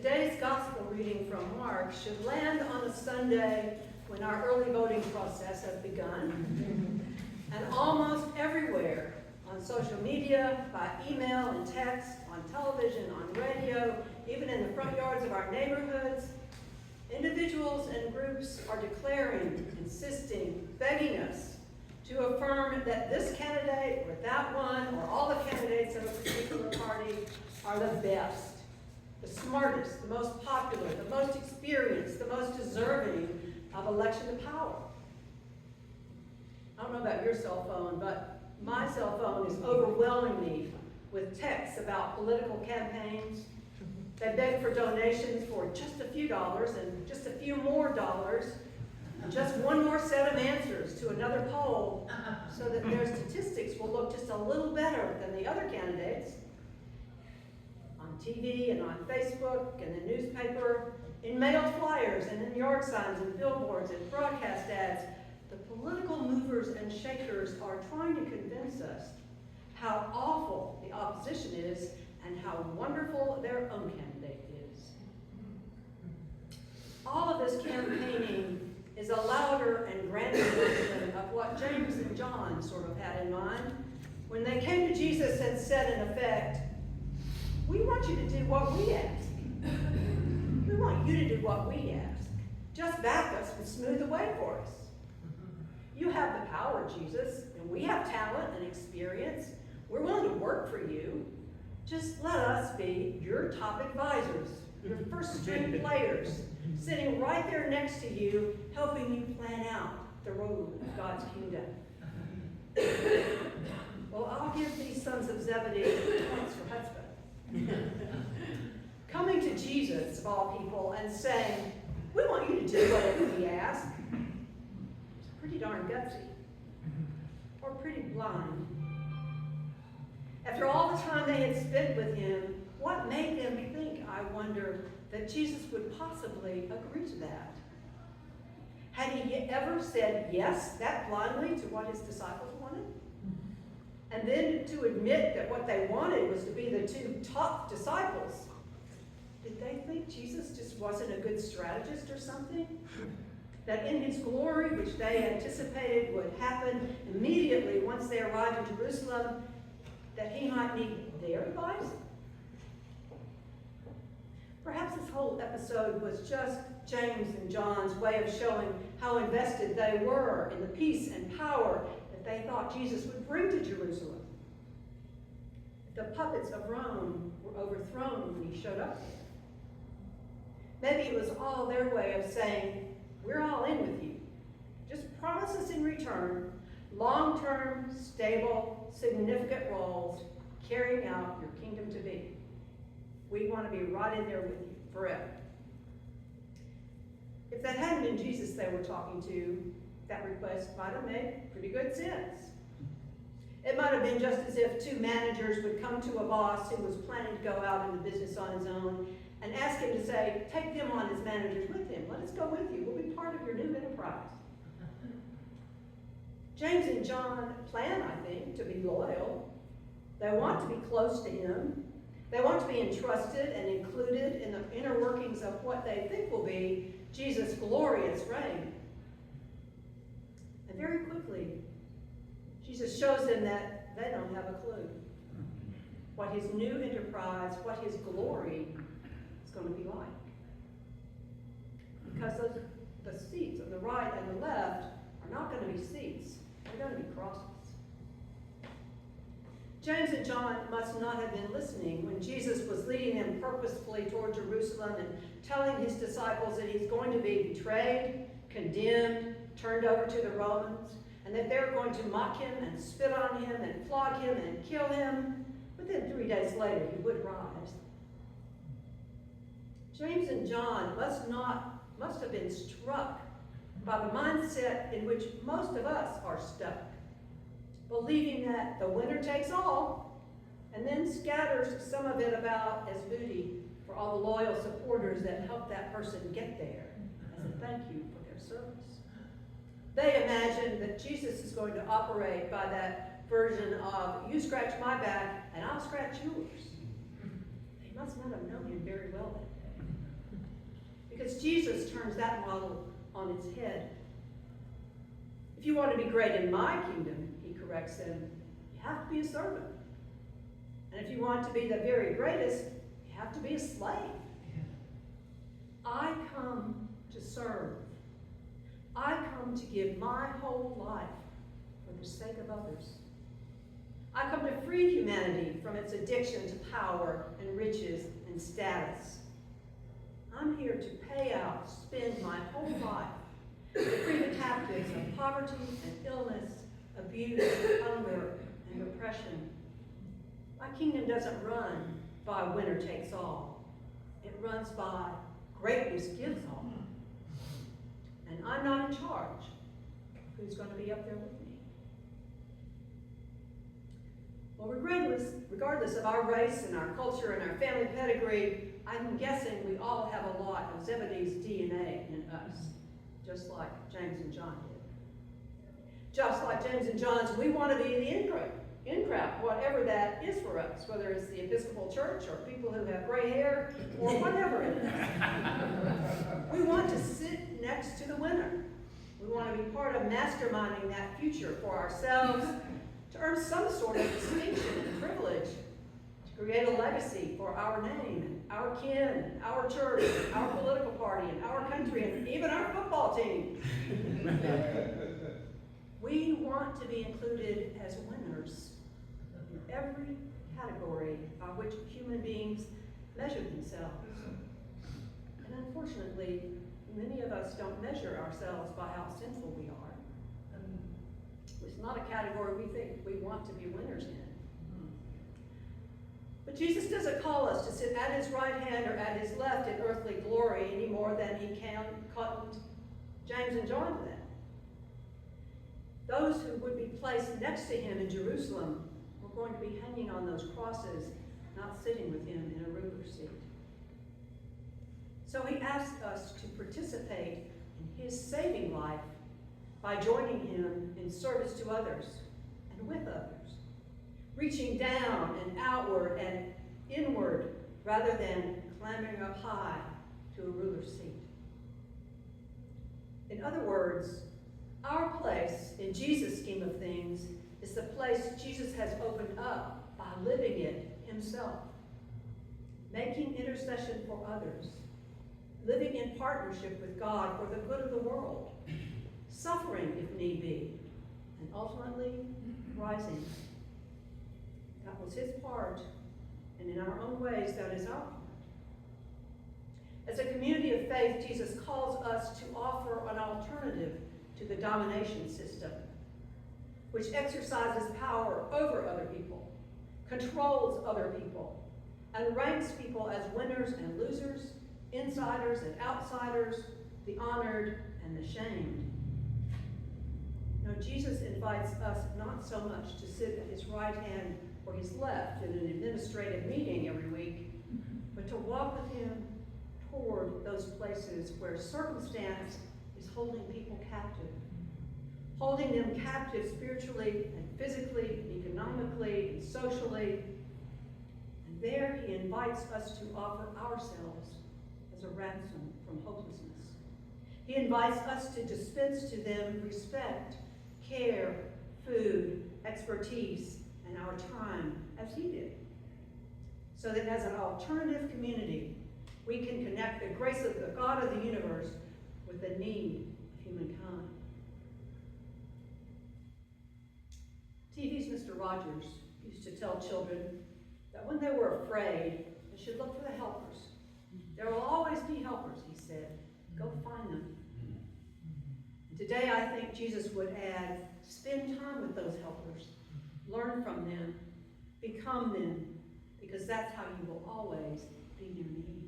today's gospel reading from Mark should land on a Sunday when our early voting process has begun. And almost everywhere, on social media, by email and text, on television, on radio, even in the front yards of our neighborhoods, individuals and groups are declaring, insisting, begging us to affirm that this candidate or that one or all the candidates of a particular party are the best, the smartest, the most popular, the most experienced, the most deserving of election to power. I don't know about your cell phone, but my cell phone is overwhelming me with texts about political campaigns. They beg for donations for just a few dollars and just a few more dollars, and just one more set of answers to another poll so that their statistics will look just a little better than the other candidates. On TV and on Facebook and the newspaper, in mailed flyers and in yard signs and billboards and broadcast ads, the political movers and shakers are trying to convince us how awful the opposition is and how wonderful their own candidate is. All of this campaigning is a louder and grander version of what James and John sort of had in mind when they came to Jesus and said, in effect, "We want you to do what we ask. We want you to do what we ask. Just back us and smooth the way for us. You have the power, Jesus, and we have talent and experience. We're willing to work for you. Just let us be your top advisors, your first-string players, sitting right there next to you, helping you plan out the road of God's kingdom." Well, I'll give these sons of Zebedee points for husband. Coming to Jesus, of all people, and saying, "We want you to do whatever we ask," it's pretty darn gutsy, or pretty blind. After all the time they had spent with him, what made them think, I wonder, that Jesus would possibly agree to that? Had he ever said yes that blindly to what his disciples wanted? And then to admit that what they wanted was to be the two top disciples? Did they think Jesus just wasn't a good strategist or something? That in his glory, which they anticipated would happen immediately once they arrived in Jerusalem, that he might need their advice? Perhaps this whole episode was just James and John's way of showing how invested they were in the peace and power that they thought Jesus would bring to Jerusalem. The puppets of Rome were overthrown when he showed up there. Maybe it was all their way of saying, "We're all in with you. Just promise us in return long-term, stable, significant roles carrying out your kingdom to be. We want to be right in there with you forever." If that hadn't been Jesus they were talking to, that request might have made pretty good sense. It might have been just as if two managers would come to a boss who was planning to go out into business on his own and ask him to say, "Take them on as managers with him. Let us go with you. We'll be part of your new enterprise." James and John plan, I think, to be loyal. They want to be close to him. They want to be entrusted and included in the inner workings of what they think will be Jesus' glorious reign. And very quickly, Jesus shows them that they don't have a clue what his new enterprise, what his glory is going to be like. Because the seats on the right and the left are not going to be seats. They're going to be crosses. James and John must not have been listening when Jesus was leading them purposefully toward Jerusalem and telling his disciples that he's going to be betrayed, condemned, turned over to the Romans, and that they're going to mock him and spit on him and flog him and kill him. But then 3 days later, he would rise. James and John must have been struck by the mindset in which most of us are stuck, believing that the winner takes all and then scatters some of it about as booty for all the loyal supporters that helped that person get there as a thank you for their service. They imagine that Jesus is going to operate by that version of, "You scratch my back and I'll scratch yours." They must not have known him very well that day. because Jesus turns that model on its head. If you want to be great in my kingdom, he corrects them, you have to be a servant. And if you want to be the very greatest, you have to be a slave. I come to serve. I come to give my whole life for the sake of others. I come to free humanity from its addiction to power and riches and status. I'm here to pay out, spend my whole life to free the captives of poverty and illness, abuse, hunger, and oppression. My kingdom doesn't run by winner takes all. It runs by greatness gives all. And I'm not in charge. Who's going to be up there with me? Well, regardless of our race and our culture and our family pedigree, I'm guessing we all have a lot of Zebedee's DNA in us, just like James and John did. Just like James and John's, we want to be in the in crowd, whatever that is for us, whether it's the Episcopal Church or people who have gray hair or whatever it is. We want to sit next to the winner. We want to be part of masterminding that future for ourselves, to earn some sort of distinction and privilege, to create a legacy for our name, and our kin, and our church, and our political party, and our country, and even our football team. We want to be included as winners in every category by which human beings measure themselves. And unfortunately, many of us don't measure ourselves by how sinful we are. It's not a category we think we want to be winners in. But Jesus doesn't call us to sit at his right hand or at his left in earthly glory any more than he cottoned James and John to that. Those who would be placed next to him in Jerusalem were going to be hanging on those crosses, not sitting with him in a ruler's seat. So he asks us to participate in his saving life by joining him in service to others and with others, reaching down and outward and inward rather than clambering up high to a ruler's seat. In other words, our place in Jesus' scheme of things is the place Jesus has opened up by living it himself, making intercession for others, living in partnership with God for the good of the world, suffering if need be, and ultimately rising. That was his part, and in our own ways, that is our part. As a community of faith, Jesus calls us to offer an alternative to the domination system, which exercises power over other people, controls other people, and ranks people as winners and losers, insiders and outsiders, the honored and the shamed. No, Jesus invites us not so much to sit at his right hand or his left in an administrative meeting every week, but to walk with him toward those places where circumstance is holding people captive, holding them captive spiritually and physically, and economically and socially. And there he invites us to offer ourselves as a ransom from hopelessness. He invites us to dispense to them respect, care, food, expertise, and our time, as he did. So that as an alternative community, we can connect the grace of the God of the universe with the need of humankind. TV's Mr. Rogers used to tell children that when they were afraid, they should look for the helpers. There will always be helpers, he said. Go find them. And today I think Jesus would add, spend time with those helpers. Learn from them. Become them. Because that's how you will always be near me.